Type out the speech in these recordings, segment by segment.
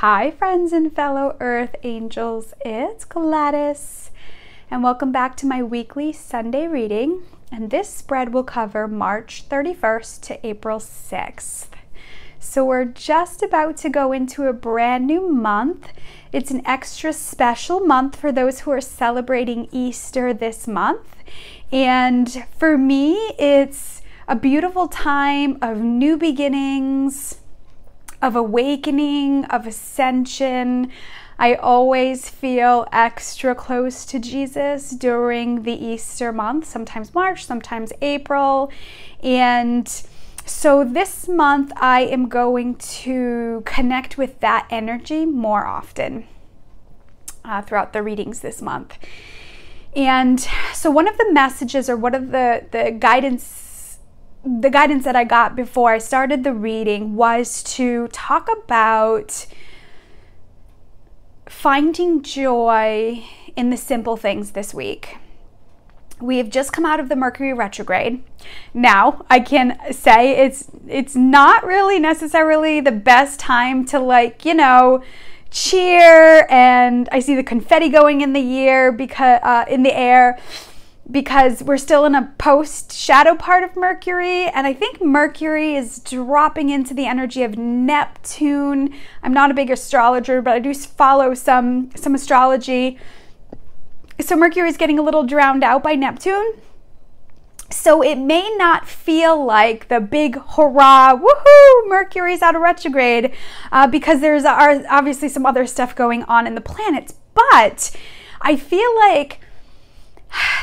Hi friends and fellow earth angels, it's Gladys and welcome back to my weekly Sunday reading, and this spread will cover March 31st to April 6th. So we're just about to go into a brand new month. It's an extra special month for those who are celebrating Easter this month, and for me it's a beautiful time of new beginnings, of awakening, of ascension. I always feel extra close to Jesus during the Easter month, sometimes March, sometimes April. And so this month I am going to connect with that energy more often throughout the readings this month. And so one of the messages, or one of the guidance that I got before I started the reading was to talk about finding joy in the simple things this week. We have just come out of the Mercury retrograde. Now, I can say it's not really necessarily the best time to cheer, and I see the confetti going in the air because we're still in a post-shadow part of Mercury, and I think Mercury is dropping into the energy of Neptune. I'm not a big astrologer, but I do follow some astrology. So Mercury is getting a little drowned out by Neptune. So it may not feel like the big hurrah, woohoo, Mercury's out of retrograde, because there's obviously some other stuff going on in the planets. But I feel like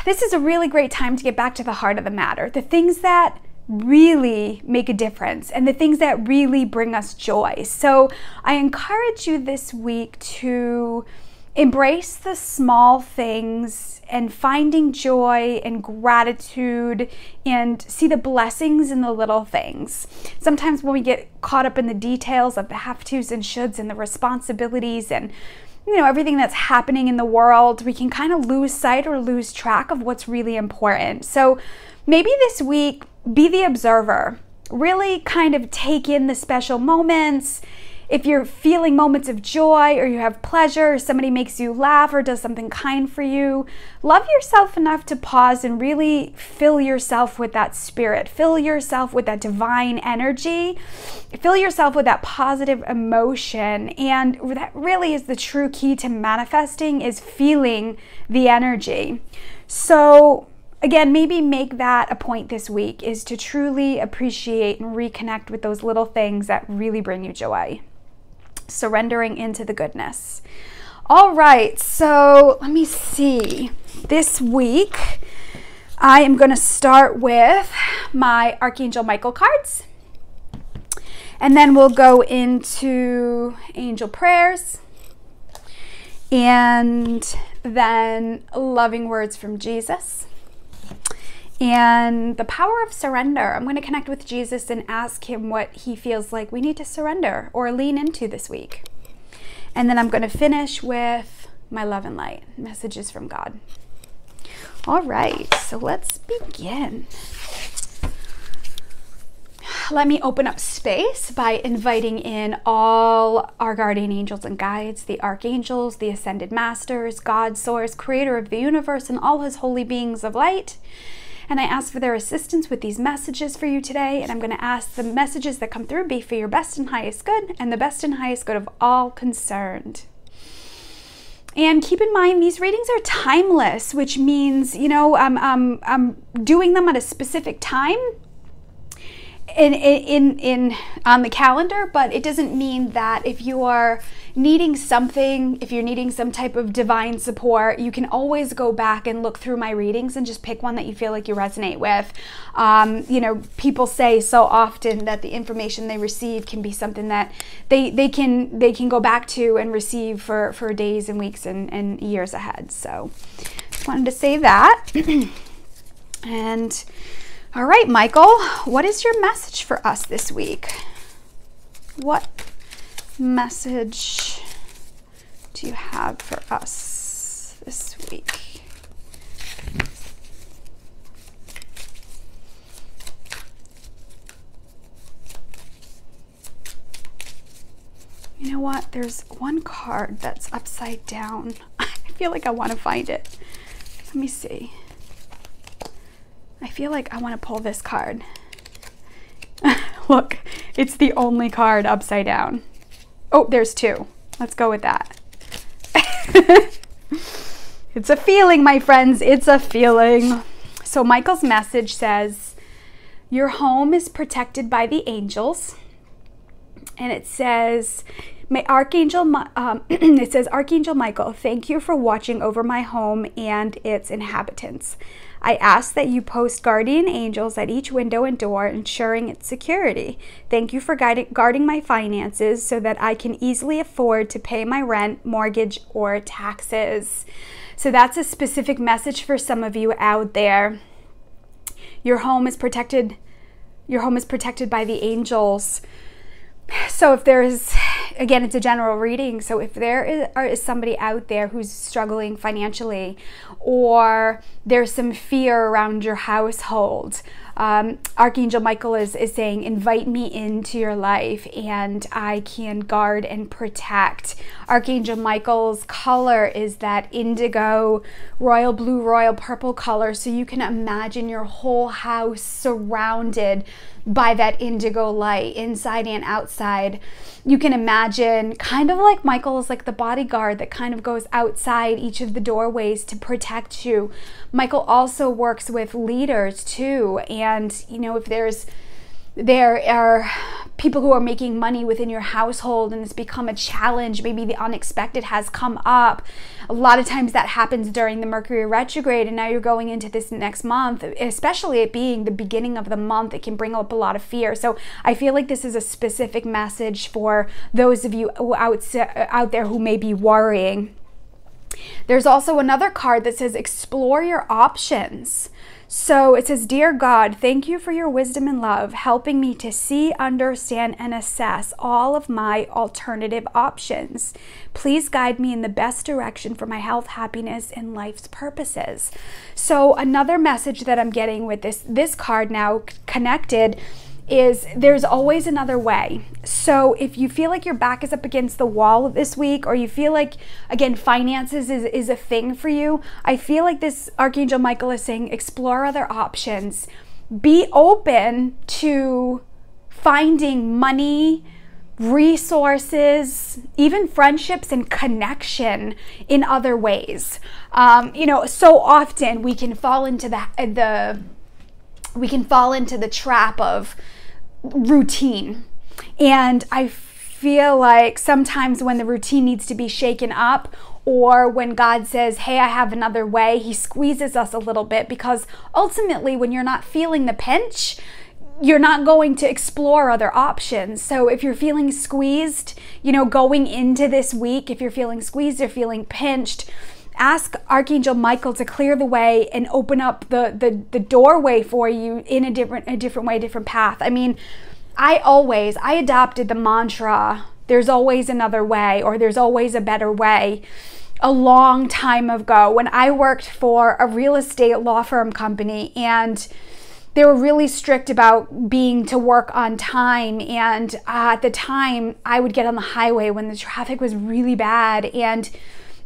this is a really great time to get back to the heart of the matter, the things that really make a difference and the things that really bring us joy. So I encourage you this week to embrace the small things and finding joy and gratitude and see the blessings in the little things. Sometimes when we get caught up in the details of the have-tos and shoulds and the responsibilities and everything that's happening in the world, we can kind of lose sight or lose track of what's really important. So maybe this week, be the observer. Really kind of take in the special moments. If you're feeling moments of joy, or you have pleasure, or somebody makes you laugh or does something kind for you, love yourself enough to pause and really fill yourself with that spirit. Fill yourself with that divine energy. Fill yourself with that positive emotion. And that really is the true key to manifesting, is feeling the energy. So again, maybe make that a point this week, is to truly appreciate and reconnect with those little things that really bring you joy. Surrendering into the goodness. All right, so let me see. This week, I am going to start with my Archangel Michael cards. And then we'll go into angel prayers. And then loving words from Jesus. And the power of surrender. I'm going to connect with Jesus and ask him what he feels like we need to surrender or lean into this week. And then I'm going to finish with my love and light, messages from God. All right, so let's begin. Let me open up space by inviting in all our guardian angels and guides, the archangels, the ascended masters, God, source, creator of the universe, and all his holy beings of light. And I ask for their assistance with these messages for you today. And I'm going to ask the messages that come through be for your best and highest good and the best and highest good of all concerned. And keep in mind, these readings are timeless, which means, I'm doing them at a specific time on the calendar, but it doesn't mean that if you are needing something, if you're needing some type of divine support, you can always go back and look through my readings and just pick one that you feel like you resonate with. People say so often that the information they receive can be something that they can go back to and receive for days and weeks and years ahead. So just wanted to say that. And all right, Michael, what is your message for us this week? What message do you have for us this week? You know what? There's one card that's upside down. I feel like I want to find it. Let me see. I feel like I want to pull this card. Look, it's the only card upside down. Oh, there's two. Let's go with that. It's a feeling, my friends. It's a feeling. So Michael's message says, your home is protected by the angels. And it says, Archangel Michael, thank you for watching over my home and its inhabitants. I ask that you post guardian angels at each window and door, ensuring its security. Thank you for guarding my finances so that I can easily afford to pay my rent, mortgage, or taxes. So that's a specific message for some of you out there. Your home is protected. Your home is protected by the angels. So if there's, again, it's a general reading. So if there is somebody out there who's struggling financially, or there's some fear around your household, Archangel Michael is saying, invite me into your life and I can guard and protect. Archangel Michael's color is that indigo, royal blue, royal purple color. So you can imagine your whole house surrounded by that indigo light, inside and outside. You can imagine kind of like Michael is like the bodyguard that kind of goes outside each of the doorways to protect you. Michael also works with leaders too. And you know, if there are people who are making money within your household and it's become a challenge, maybe the unexpected has come up. A lot of times that happens during the Mercury retrograde, and now you're going into this next month, especially it being the beginning of the month, it can bring up a lot of fear. So I feel like this is a specific message for those of you out there who may be worrying. There's also another card that says explore your options. So it says, dear God, thank you for your wisdom and love, helping me to see, understand, and assess all of my alternative options. Please guide me in the best direction for my health, happiness, and life's purposes. So another message that I'm getting with this card now connected is there's always another way. So if you feel like your back is up against the wall this week, or you feel like, again, finances is a thing for you, I feel like this Archangel Michael is saying explore other options. Be open to finding money, resources, even friendships and connection in other ways. You know, so often we can fall into the trap of routine. And I feel like sometimes when the routine needs to be shaken up, or when God says, hey, I have another way, he squeezes us a little bit, because ultimately when you're not feeling the pinch, you're not going to explore other options. So if you're feeling squeezed, you know, going into this week, if you're feeling squeezed or feeling pinched, ask Archangel Michael to clear the way and open up the doorway for you in a different way, different path. I mean, I adopted the mantra, there's always another way, or there's always a better way, a long time ago when I worked for a real estate law firm company, and they were really strict about being to work on time. And at the time, I would get on the highway when the traffic was really bad, and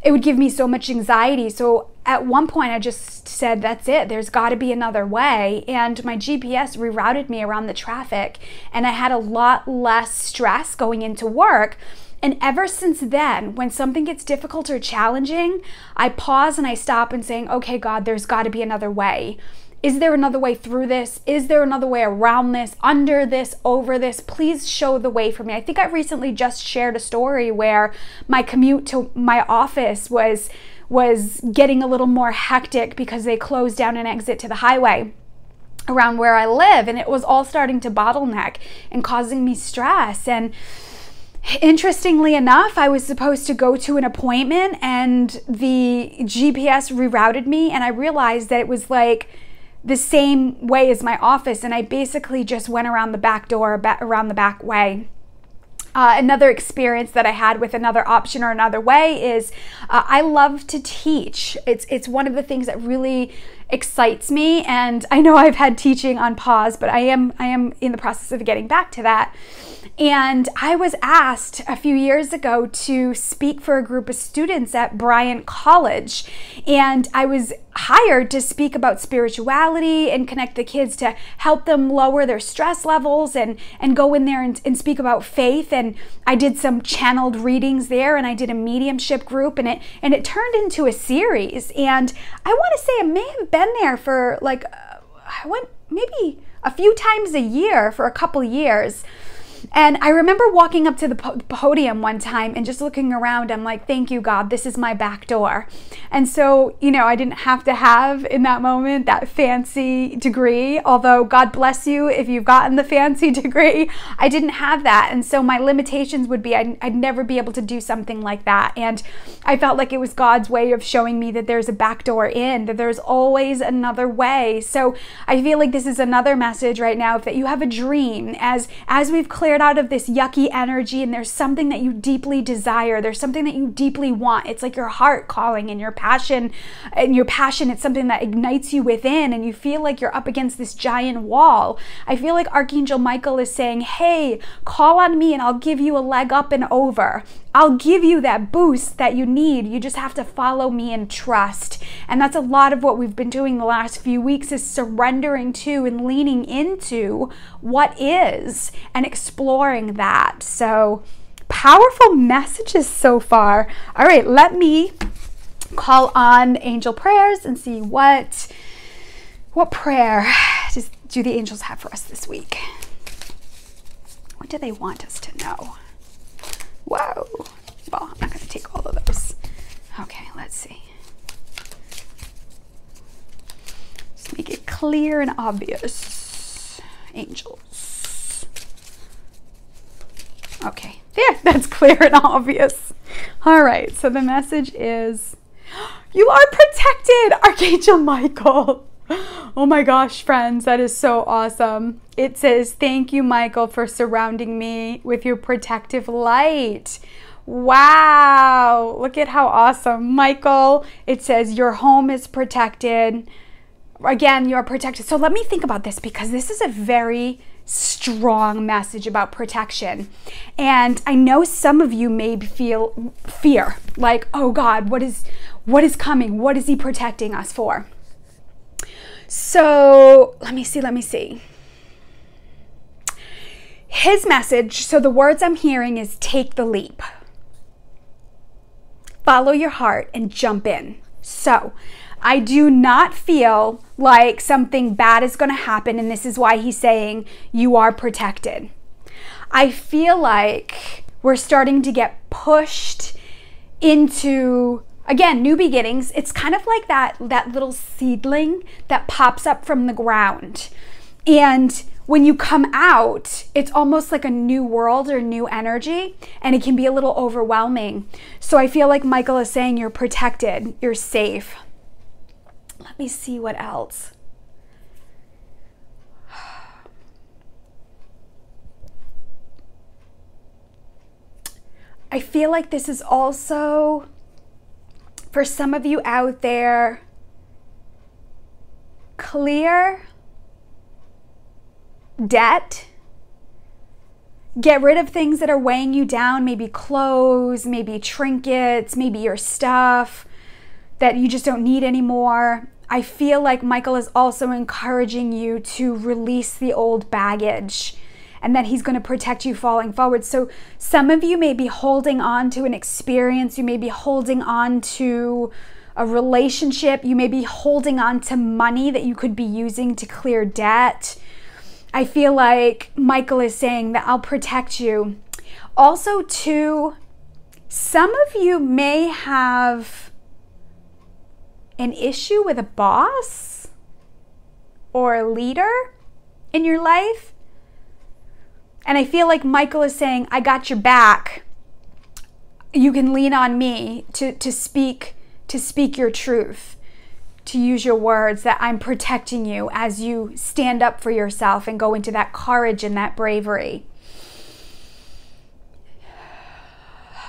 it would give me so much anxiety. So at one point I just said, that's it, there's got to be another way. And my GPS rerouted me around the traffic, and I had a lot less stress going into work. And ever since then, when something gets difficult or challenging, I pause and I stop and saying, okay, God, there's got to be another way. Is there another way through this? Is there another way around this, under this, over this? Please show the way for me. I think I recently just shared a story where my commute to my office was getting a little more hectic because they closed down an exit to the highway around where I live, and it was all starting to bottleneck and causing me stress. And interestingly enough, I was supposed to go to an appointment, and the GPS rerouted me, and I realized that it was like the same way as my office, and I basically just went around the back door, around the back way. Another experience that I had with another option or another way is I love to teach. It's one of the things that really excites me. And I know I've had teaching on pause, but I am in the process of getting back to that. And I was asked a few years ago to speak for a group of students at Bryant College. And I was hired to speak about spirituality and connect the kids to help them lower their stress levels and go in there and speak about faith. And I did some channeled readings there, and I did a mediumship group, and it turned into a series. And I want to say I may have been there for like, I went maybe a few times a year for a couple years. And I remember walking up to the podium one time and just looking around. I'm like, thank you, God, this is my back door. And so, you know, I didn't have to have in that moment that fancy degree, although God bless you if you've gotten the fancy degree. I didn't have that. And so my limitations would be I'd never be able to do something like that. And I felt like it was God's way of showing me that there's a back door in, that there's always another way. So I feel like this is another message right now, that you have a dream, as we've cleared out of this yucky energy, and there's something that you deeply desire, there's something that you deeply want. It's like your heart calling, and your passion, it's something that ignites you within, and you feel like you're up against this giant wall. I feel like Archangel Michael is saying, hey, call on me and I'll give you a leg up and over. I'll give you that boost that you need. You just have to follow me and trust. And that's a lot of what we've been doing the last few weeks, is surrendering to and leaning into what is and exploring that. So powerful messages so far. All right, let me call on angel prayers and see what prayer do the angels have for us this week. What do they want us to know? Whoa. Well, I'm not going to take all of those. Okay, let's see. Just make it clear and obvious. Angels. Okay, there, that's clear and obvious. All right, so the message is, you are protected, Archangel Michael. Oh my gosh, friends, that is so awesome. It says, thank you, Michael, for surrounding me with your protective light. Wow, look at how awesome. Michael, it says your home is protected. Again, you're protected. So let me think about this, because this is a very strong message about protection. And I know some of you may feel fear, like, oh God, what is coming? What is he protecting us for? So let me see. His message, so the words I'm hearing is take the leap. Follow your heart and jump in. So I do not feel like something bad is going to happen, and this is why he's saying you are protected. I feel like we're starting to get pushed into, again, new beginnings. It's kind of like that little seedling that pops up from the ground. And when you come out, it's almost like a new world or new energy, and it can be a little overwhelming. So I feel like Michael is saying you're protected, you're safe. Let me see what else. I feel like this is also, for some of you out there, clear debt. Get rid of things that are weighing you down, maybe clothes, maybe trinkets, maybe your stuff that you just don't need anymore. I feel like Michael is also encouraging you to release the old baggage, and that he's going to protect you falling forward. So some of you may be holding on to an experience, you may be holding on to a relationship, you may be holding on to money that you could be using to clear debt. I feel like Michael is saying that I'll protect you. Also, too, some of you may have an issue with a boss or a leader in your life. And I feel like Michael is saying, I got your back. You can lean on me to speak your truth, to use your words, that I'm protecting you as you stand up for yourself and go into that courage and that bravery.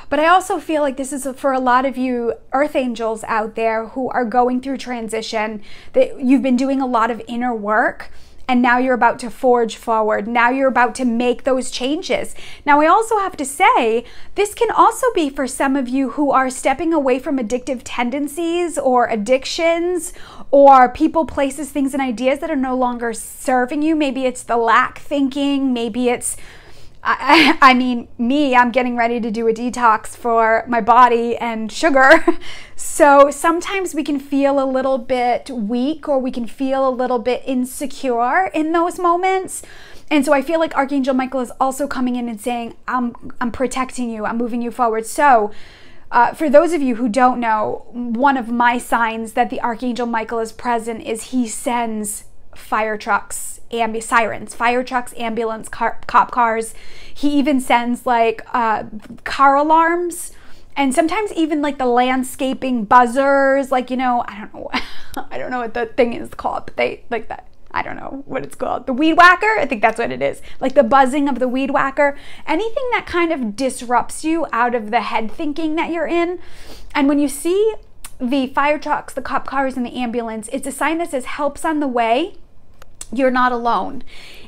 But I also feel like this is for a lot of you earth angels out there who are going through transition, that you've been doing a lot of inner work. And now you're about to forge forward. Now you're about to make those changes. Now, I also have to say, this can also be for some of you who are stepping away from addictive tendencies or addictions or people, places, things, and ideas that are no longer serving you. Maybe it's the lack thinking. Maybe it's, I mean, I'm getting ready to do a detox for my body and sugar. So sometimes we can feel a little bit weak, or we can feel a little bit insecure in those moments. And so I feel like Archangel Michael is also coming in and saying, I'm protecting you, I'm moving you forward. So for those of you who don't know, one of my signs that the Archangel Michael is present is he sends fire trucks, sirens, fire trucks, ambulance, cop cars. He even sends like car alarms, and sometimes even like the landscaping buzzers, like, you know, I don't know what the thing is called, but they like that. I don't know what it's called. The weed whacker? I think that's what it is. Like the buzzing of the weed whacker. Anything that kind of disrupts you out of the head thinking that you're in. And when you see the fire trucks, the cop cars, and the ambulance, it's a sign that says help's on the way. You're not alone.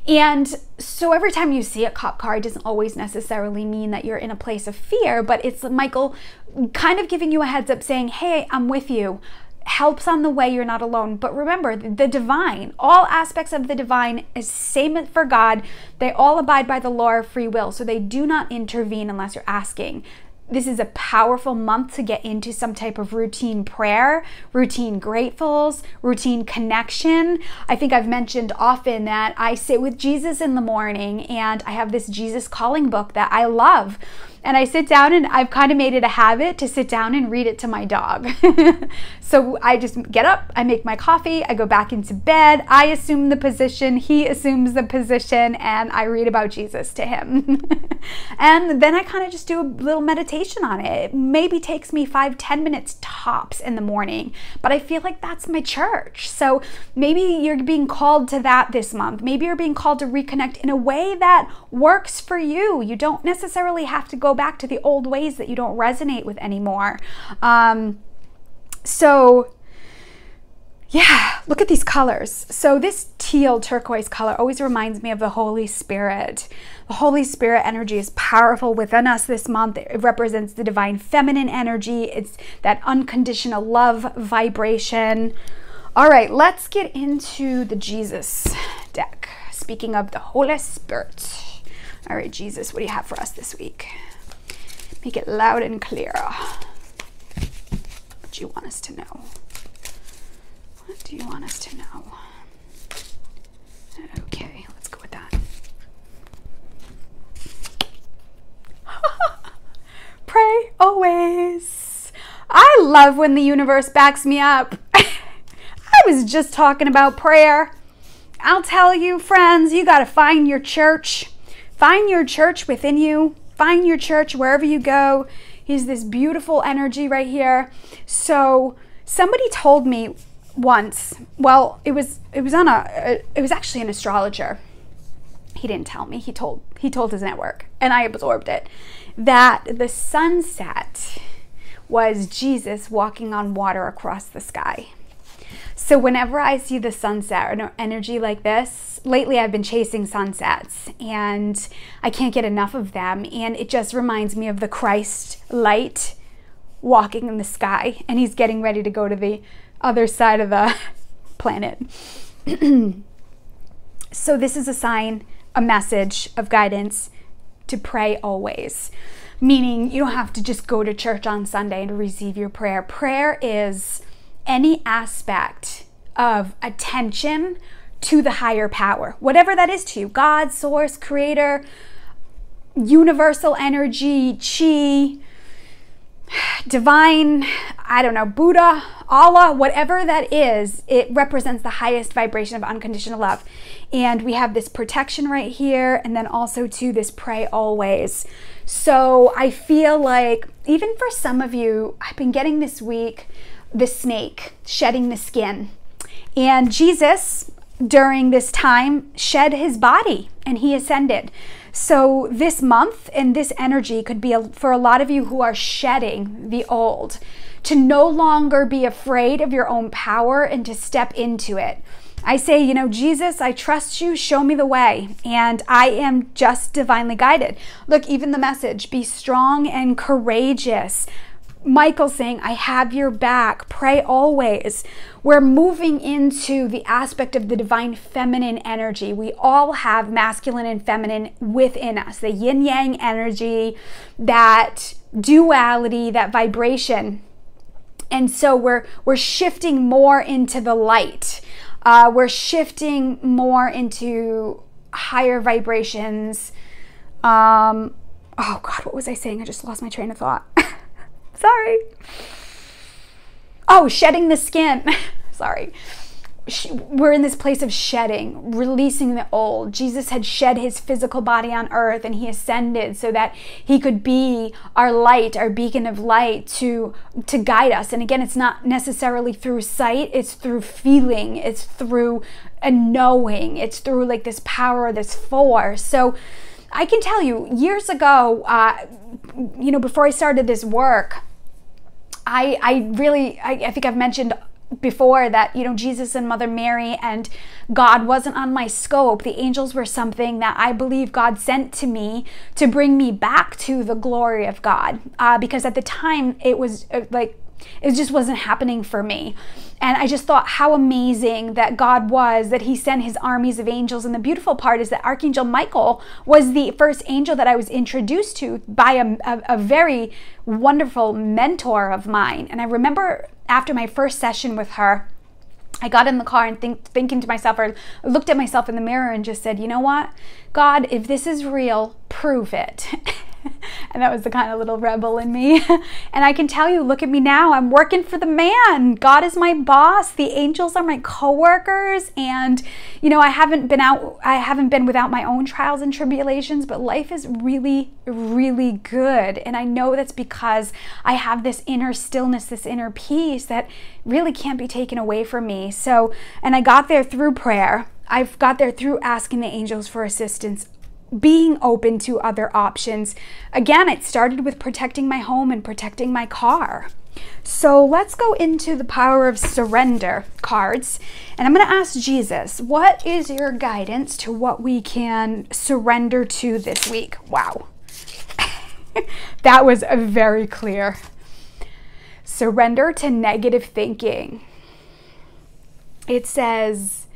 And so every time you see a cop car, it doesn't always necessarily mean that you're in a place of fear, but it's Michael kind of giving you a heads up saying, hey, I'm with you. Help's on the way, you're not alone. But remember, the divine, all aspects of the divine is same for God. They all abide by the law of free will, so they do not intervene unless you're asking. This is a powerful month to get into some type of routine prayer, routine gratefuls, routine connection. I think I've mentioned often that I sit with Jesus in the morning, and I have this Jesus calling book that I love. And I sit down, and I've kind of made it a habit to sit down and read it to my dog. So I just get up, I make my coffee, I go back into bed, I assume the position, he assumes the position, and I read about Jesus to him. And then I kind of just do a little meditation on it. It maybe takes me 5-10 minutes tops in the morning, but I feel like that's my church. So maybe you're being called to that this month. Maybe you're being called to reconnect in a way that works for you. You don't necessarily have to go back to the old ways that you don't resonate with anymore. So yeah, look at these colors. So this teal turquoise color always reminds me of the Holy Spirit. The Holy Spirit energy is powerful within us this month. It represents the divine feminine energy. It's that unconditional love vibration. All right, let's get into the Jesus deck. Speaking of the Holy Spirit. All right, Jesus, what do you have for us this week? Make it loud and clear. What do you want us to know? What do you want us to know? Okay, let's go with that. Pray always. I love when the universe backs me up. I was just talking about prayer. I'll tell you, friends, you got to find your church. Find your church within you. Find your church wherever you go. Here's this beautiful energy right here. So somebody told me once, well, it was actually an astrologer. He didn't tell me. He told his network, and I absorbed it, that the sunset was Jesus walking on water across the sky. So whenever I see the sunset or energy like this, lately I've been chasing sunsets and I can't get enough of them. And it just reminds me of the Christ light walking in the sky, and he's getting ready to go to the other side of the planet. So this is a sign, a message of guidance to pray always. Meaning you don't have to just go to church on Sunday and receive your prayer. Prayer is any aspect of attention to the higher power, whatever that is to you, God, source, creator, universal energy, chi, divine, I don't know, Buddha, Allah, whatever that is, it represents the highest vibration of unconditional love. And we have this protection right here, and then also to this pray always. So I feel like even for some of you, I've been getting this week, the snake shedding the skin. And Jesus, during this time, shed his body and he ascended. So this month and this energy could be for a lot of you who are shedding the old, to no longer be afraid of your own power and to step into it. I say, you know, Jesus, I trust you, show me the way, and I am just divinely guided. Look, even the message, be strong and courageous. Michael saying, I have your back, pray always. We're moving into the aspect of the divine feminine energy. We all have masculine and feminine within us, the yin yang energy, that duality, that vibration. And so we're shifting more into the light. We're shifting more into higher vibrations. Oh God, what was I saying? I just lost my train of thought. Sorry. Oh, shedding the skin. Sorry. We're in this place of shedding, releasing the old. Jesus had shed his physical body on earth and he ascended so that he could be our light, our beacon of light to guide us. And again, it's not necessarily through sight, it's through feeling, it's through a knowing, it's through like this power, this force. So I can tell you, years ago, you know, before I started this work, I think I've mentioned before that, you know, Jesus and Mother Mary and God wasn't on my scope. The angels were something that I believe God sent to me to bring me back to the glory of God, because at the time it was like, it just wasn't happening for me. And I just thought how amazing that God was, that he sent his armies of angels. And the beautiful part is that Archangel Michael was the first angel that I was introduced to by a very wonderful mentor of mine. And I remember after my first session with her, I got in the car and thinking to myself, or looked at myself in the mirror and just said, you know what, God, if this is real, prove it. And that was the kind of little rebel in me. And I can tell you, look at me now. I'm working for the man. God is my boss. The angels are my co-workers. And, you know, I haven't been without my own trials and tribulations, but life is really, really good. And I know that's because I have this inner stillness, this inner peace that really can't be taken away from me. So, and I got there through prayer. I've got there through asking the angels for assistance, being open to other options. Again, it started with protecting my home and protecting my car. So let's go into the power of surrender cards. And I'm going to ask Jesus, what is your guidance to what we can surrender to this week? Wow. That was very clear. Surrender to negative thinking. It says,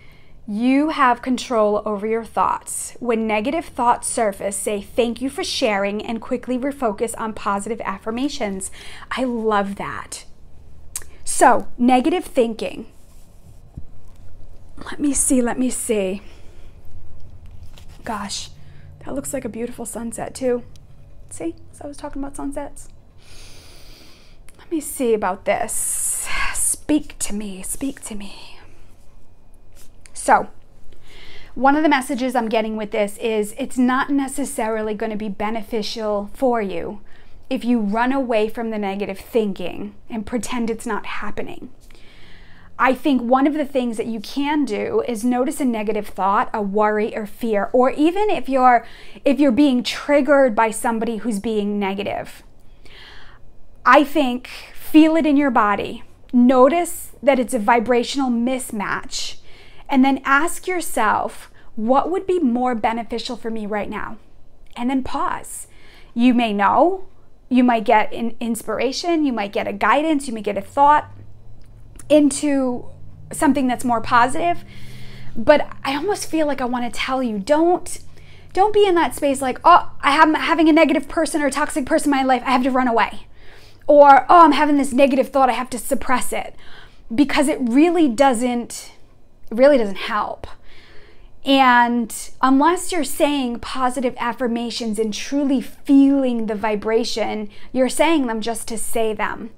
you have control over your thoughts. When negative thoughts surface, say thank you for sharing and quickly refocus on positive affirmations. I love that. So, negative thinking. Let me see. Gosh, that looks like a beautiful sunset too. See, so I was talking about sunsets. Let me see about this. Speak to me, speak to me. So, one of the messages I'm getting with this is it's not necessarily going to be beneficial for you if you run away from the negative thinking and pretend it's not happening. I think one of the things that you can do is notice a negative thought, a worry or fear, or even if you're being triggered by somebody who's being negative. I think feel it in your body. Notice that it's a vibrational mismatch. And then ask yourself, what would be more beneficial for me right now? And then pause. You may know, you might get an inspiration, you might get a guidance, you may get a thought into something that's more positive. But I almost feel like I want to tell you, don't be in that space like, oh, I'm having a negative person or a toxic person in my life, I have to run away. Or, oh, I'm having this negative thought, I have to suppress it. Because it really doesn't help. And unless you're saying positive affirmations and truly feeling the vibration, you're saying them just to say them.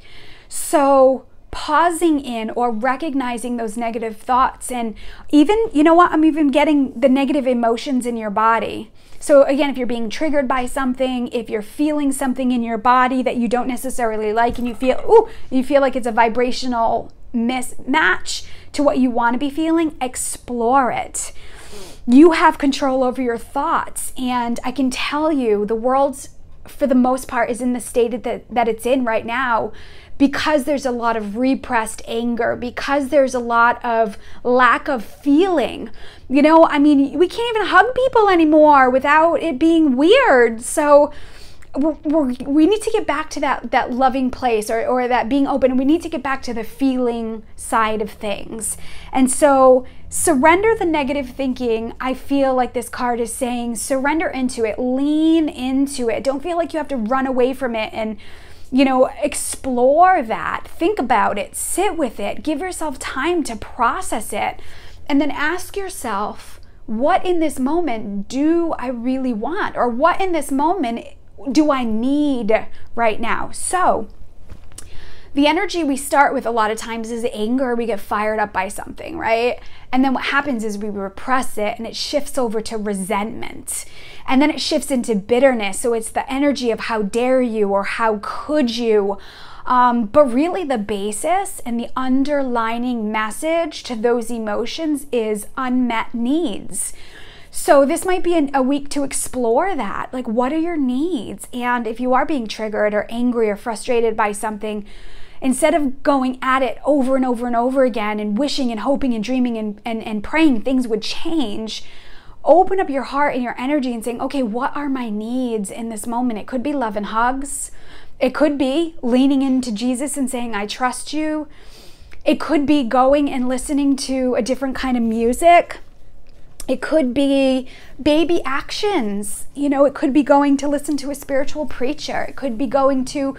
So pausing in or recognizing those negative thoughts, and even, you know what, I'm even getting the negative emotions in your body. So again, if you're being triggered by something, if you're feeling something in your body that you don't necessarily like, and you feel like it's a vibrational mismatch to what you want to be feeling, explore it. You have control over your thoughts. And I can tell you, the world's, for the most part, is in the state that it's in right now because there's a lot of repressed anger, because there's a lot of lack of feeling. You know, I mean, we can't even hug people anymore without it being weird. So we need to get back to that loving place, or that being open. We need to get back to the feeling side of things. And so surrender the negative thinking. I feel like this card is saying surrender into it, lean into it. Don't feel like you have to run away from it and, you know, explore that. Think about it, sit with it, give yourself time to process it, and then ask yourself, what in this moment do I really want? Or what in this moment do I need right now? So the energy we start with a lot of times is anger. We get fired up by something, right? And then what happens is we repress it and it shifts over to resentment. And then it shifts into bitterness. So it's the energy of how dare you or how could you. But really the basis and the underlining message to those emotions is unmet needs. So this might be a week to explore that. Like, what are your needs? And if you are being triggered or angry or frustrated by something, instead of going at it over and over and over again and wishing and hoping and dreaming and praying things would change, open up your heart and your energy and saying, okay, what are my needs in this moment? It could be love and hugs. It could be leaning into Jesus and saying, I trust you. It could be going and listening to a different kind of music. It could be baby actions. You know, it could be going to listen to a spiritual preacher. It could be going to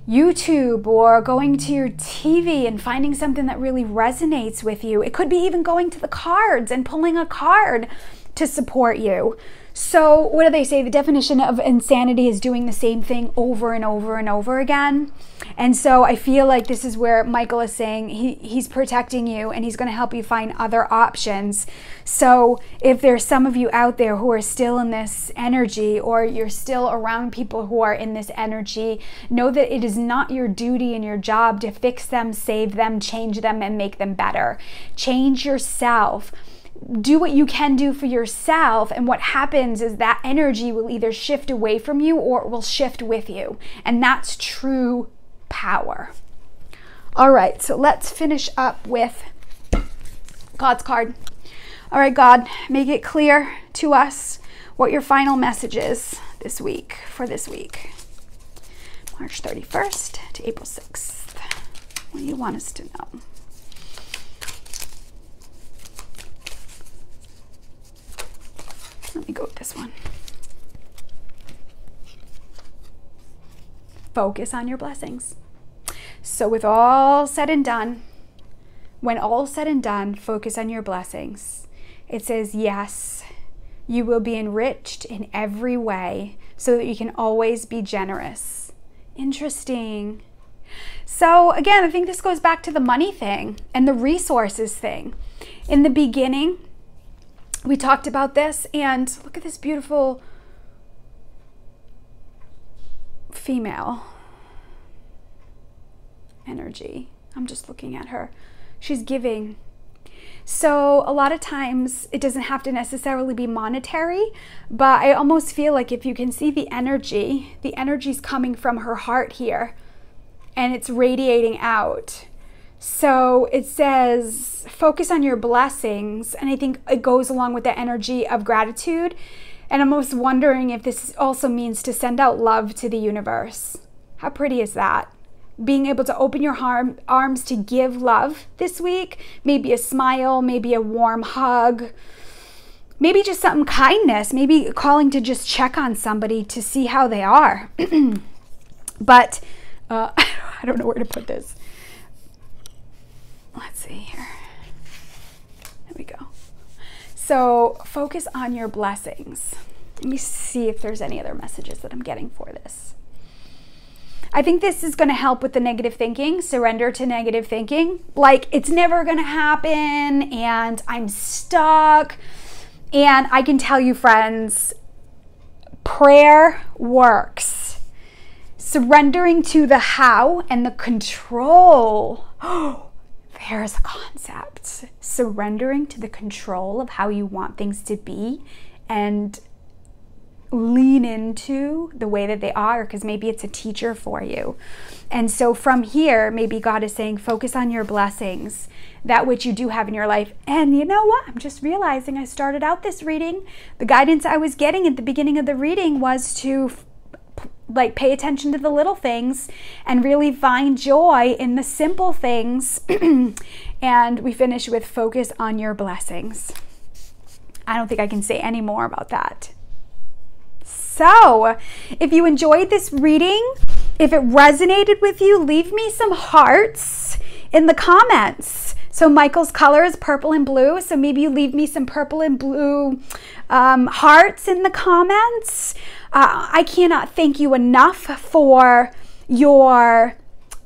YouTube or going to your TV and finding something that really resonates with you. It could be even going to the cards and pulling a card to support you. So what do they say? The definition of insanity is doing the same thing over and over and over again. And so I feel like this is where Michael is saying he's protecting you and he's going to help you find other options. So if there's some of you out there who are still in this energy, or you're still around people who are in this energy, know that it is not your duty and your job to fix them, save them, change them, and make them better. Change yourself. Do what you can do for yourself, and what happens is that energy will either shift away from you or it will shift with you, and that's true power. All right, so let's finish up with God's card. All right, God, make it clear to us what your final message is this week, for this week, March 31st to April 6th. What do you want us to know? Let me go with this one. Focus on your blessings. So with all said and done, when all said and done, focus on your blessings. It says, yes, you will be enriched in every way so that you can always be generous. Interesting. So again, I think this goes back to the money thing and the resources thing. In the beginning, we talked about this, and look at this beautiful female energy. I'm just looking at her. She's giving. So a lot of times it doesn't have to necessarily be monetary, but I almost feel like if you can see the energy's coming from her heart here, and it's radiating out. So it says, focus on your blessings. And I think it goes along with the energy of gratitude. And I'm almost wondering if this also means to send out love to the universe. How pretty is that? Being able to open your arms to give love this week. Maybe a smile, maybe a warm hug, maybe just something kindness, maybe calling to just check on somebody to see how they are. But I don't know where to put this. Let's see here. There we go. So focus on your blessings. Let me see if there's any other messages that I'm getting for this. I think this is going to help with the negative thinking. Surrender to negative thinking. Like, it's never going to happen and I'm stuck. And I can tell you, friends, prayer works. Surrendering to the how and the control. Oh, there's a concept. Surrendering to the control of how you want things to be and lean into the way that they are, because maybe it's a teacher for you. And so from here, maybe God is saying, focus on your blessings, that which you do have in your life. And you know what? I'm just realizing I started out this reading. The guidance I was getting at the beginning of the reading was to like pay attention to the little things and really find joy in the simple things. And we finish with focus on your blessings. I don't think I can say any more about that. So if you enjoyed this reading, if it resonated with you, leave me some hearts in the comments. So Michael's color is purple and blue. So maybe you leave me some purple and blue hearts in the comments. I cannot thank you enough for your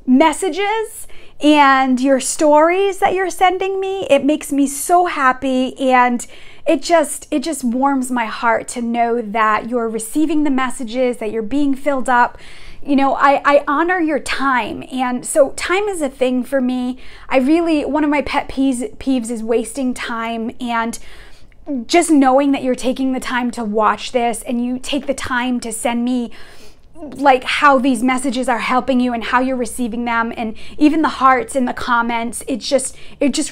messages and your stories that you're sending me. It makes me so happy, and it just warms my heart to know that you're receiving the messages, that you're being filled up. You know, I honor your time. And so time is a thing for me. One of my pet peeves is wasting time. And just knowing that you're taking the time to watch this and you take the time to send me like how these messages are helping you and how you're receiving them, and even the hearts in the comments, it just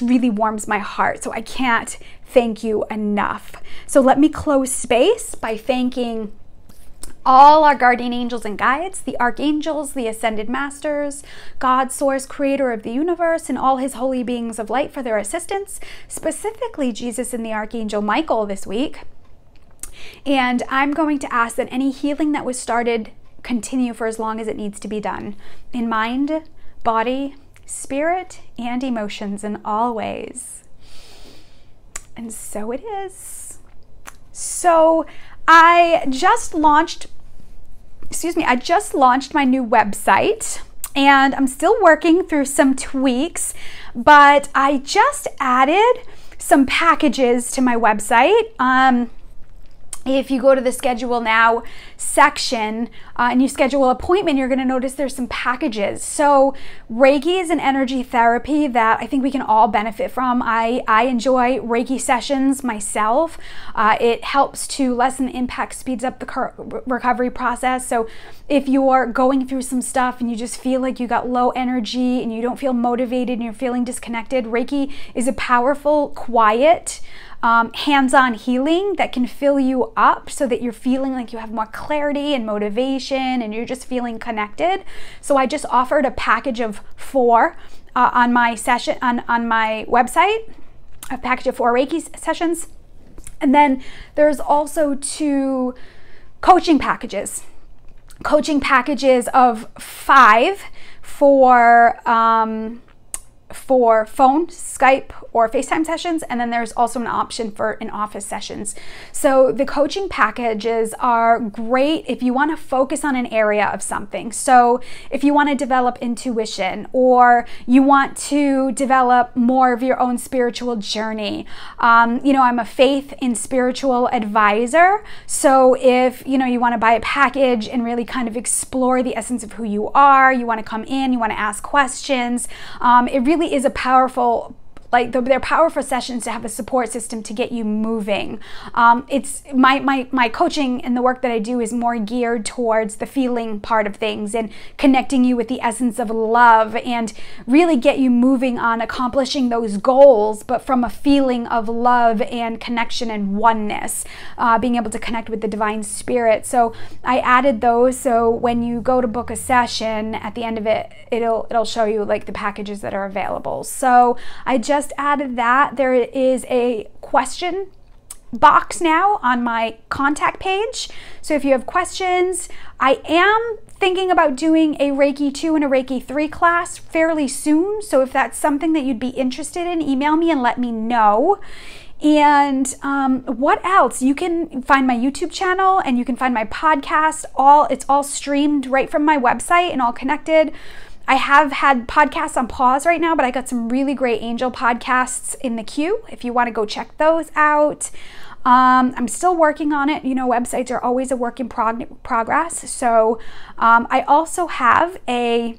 really warms my heart. So I can't thank you enough. So let me close space by thanking all our guardian angels and guides, the archangels, the ascended masters, God, source, creator of the universe, and all his holy beings of light for their assistance, specifically Jesus and the archangel Michael this week. And I'm going to ask that any healing that was started continue for as long as it needs to be done, in mind, body, spirit, and emotions in all ways. And so it is. So I just launched my new website, and I'm still working through some tweaks, but I just added some packages to my website. If you go to the schedule now section and you schedule an appointment, you're going to notice there's some packages. So Reiki is an energy therapy that I think we can all benefit from. I enjoy Reiki sessions myself. It helps to lessen the impact, speeds up the recovery process. So if you're going through some stuff and you just feel like you got low energy and you don't feel motivated and you're feeling disconnected, Reiki is a powerful, quiet, hands-on healing that can fill you up so that you're feeling like you have more clarity and motivation and you're just feeling connected. So I just offered a package of 4 on my session on my website, a package of 4 Reiki sessions. And then there's also 2 coaching packages of 5 for phone, Skype, or FaceTime sessions, and then there's also an option for in-office sessions. So the coaching packages are great if you want to focus on an area of something. So if you want to develop intuition, or you want to develop more of your own spiritual journey. You know, I'm a faith and spiritual advisor. So if, you know, you want to buy a package and really kind of explore the essence of who you are, you want to come in, you want to ask questions, it really is a powerful, they're powerful sessions to have a support system to get you moving. It's my coaching and the work that I do is more geared towards the feeling part of things and connecting you with the essence of love and really get you moving on accomplishing those goals, but from a feeling of love and connection and oneness, being able to connect with the divine spirit. So I added those, so when you go to book a session, at the end of it, it'll show you like the packages that are available. So I just added that. There is a question box now on my contact page. So if you have questions, I am thinking about doing a Reiki 2 and a Reiki 3 class fairly soon. So if that's something that you'd be interested in, email me and let me know. And what else? You can find my YouTube channel and you can find my podcast. It's all streamed right from my website and all connected. I have had podcasts on pause right now, but I got some really great angel podcasts in the queue if you want to go check those out. I'm still working on it. You know, websites are always a work in progress. So I also have a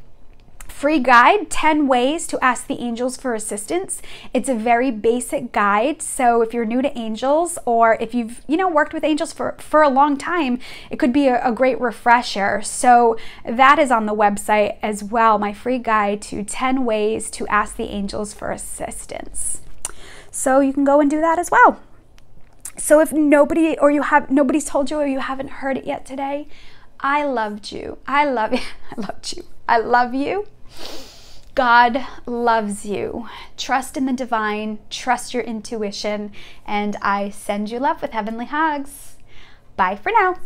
free guide, 10 ways to ask the angels for assistance. It's a very basic guide. So if you're new to angels, or if you've, worked with angels for a long time, it could be a great refresher. So that is on the website as well, my free guide to 10 ways to ask the angels for assistance. So you can go and do that as well. So if nobody's told you, or you haven't heard it yet today, I loved you. I love you. I loved you. I love you. God loves you. Trust in the divine, trust your intuition, and I send you love with heavenly hugs. Bye for now.